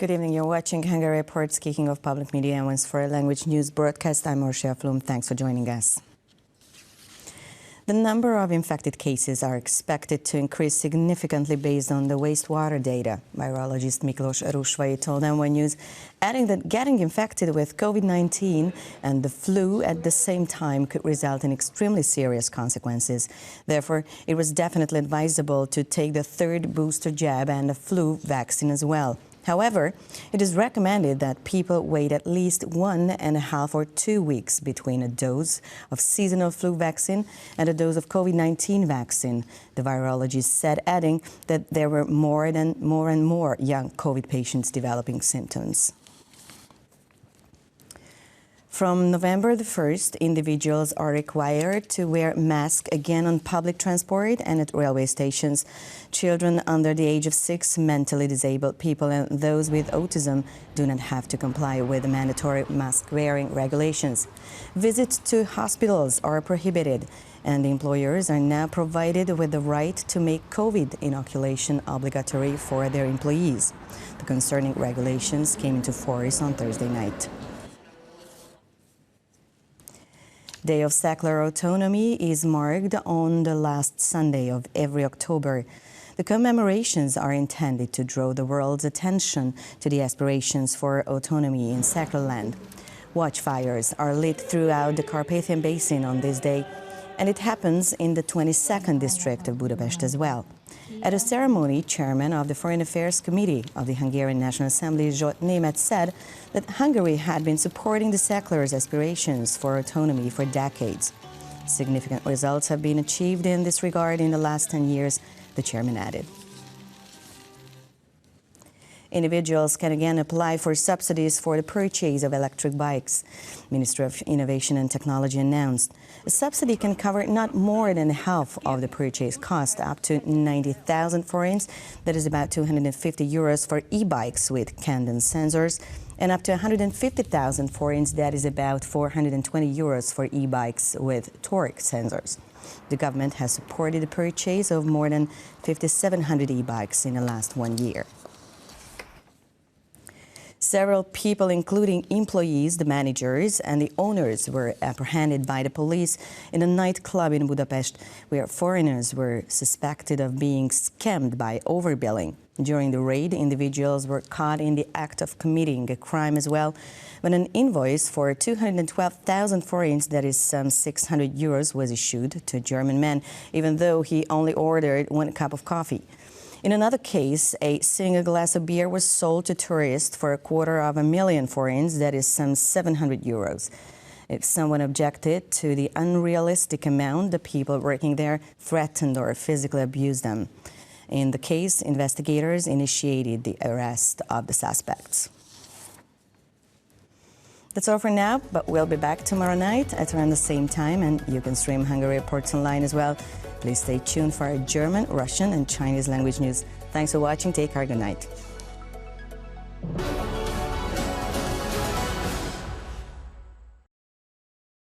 Good evening. You're watching Hungary Reports, kicking off public media and once for a language news broadcast. I'm Orsia Flum. Thanks for joining us. The number of infected cases are expected to increase significantly based on the wastewater data, virologist Miklós Rusvai told M1 News, adding that getting infected with COVID-19 and the flu at the same time could result in extremely serious consequences. Therefore, it was definitely advisable to take the third booster jab and the flu vaccine as well. However, it is recommended that people wait at least 1.5 or 2 weeks between a dose of seasonal flu vaccine and a dose of COVID-19 vaccine, the virologist said, adding that there were more and more young COVID patients developing symptoms. From November the 1st, individuals are required to wear masks again on public transport and at railway stations. Children under the age of 6, mentally disabled people and those with autism do not have to comply with the mandatory mask-wearing regulations. Visits to hospitals are prohibited, and employers are now provided with the right to make COVID inoculation obligatory for their employees. The concerning regulations came into force on Thursday night. Day of Secular Autonomy is marked on the last Sunday of every October. The commemorations are intended to draw the world's attention to the aspirations for autonomy in secular land. Watchfires are lit throughout the Carpathian Basin on this day, and it happens in the 22nd district of Budapest as well. At a ceremony, Chairman of the Foreign Affairs Committee of the Hungarian National Assembly, Zsolt Németh, said that Hungary had been supporting the seculars' aspirations for autonomy for decades. Significant results have been achieved in this regard in the last 10 years, the chairman added. Individuals can again apply for subsidies for the purchase of electric bikes. Ministry of Innovation and Technology announced a subsidy can cover not more than half of the purchase cost, up to 90,000 forints, that is about 250 euros for e-bikes with cadence sensors, and up to 150,000 forints, that is about 420 euros for e-bikes with torque sensors. The government has supported the purchase of more than 5,700 e-bikes in the last 1 year. Several people, including employees, the managers and the owners, were apprehended by the police in a nightclub in Budapest, where foreigners were suspected of being scammed by overbilling. During the raid, individuals were caught in the act of committing a crime as well, when an invoice for 212,000 forints, that is some 600 euros, was issued to a German man, even though he only ordered 1 cup of coffee. In another case, a single glass of beer was sold to tourists for 250,000 forints, that is some 700 euros. If someone objected to the unrealistic amount, the people working there threatened or physically abused them. In the case, investigators initiated the arrest of the suspects. That's all for now, but we'll be back tomorrow night at around the same time, and you can stream Hungary Reports online as well. Please stay tuned for our German, Russian and Chinese language news. Thanks for watching. Take care. Good night.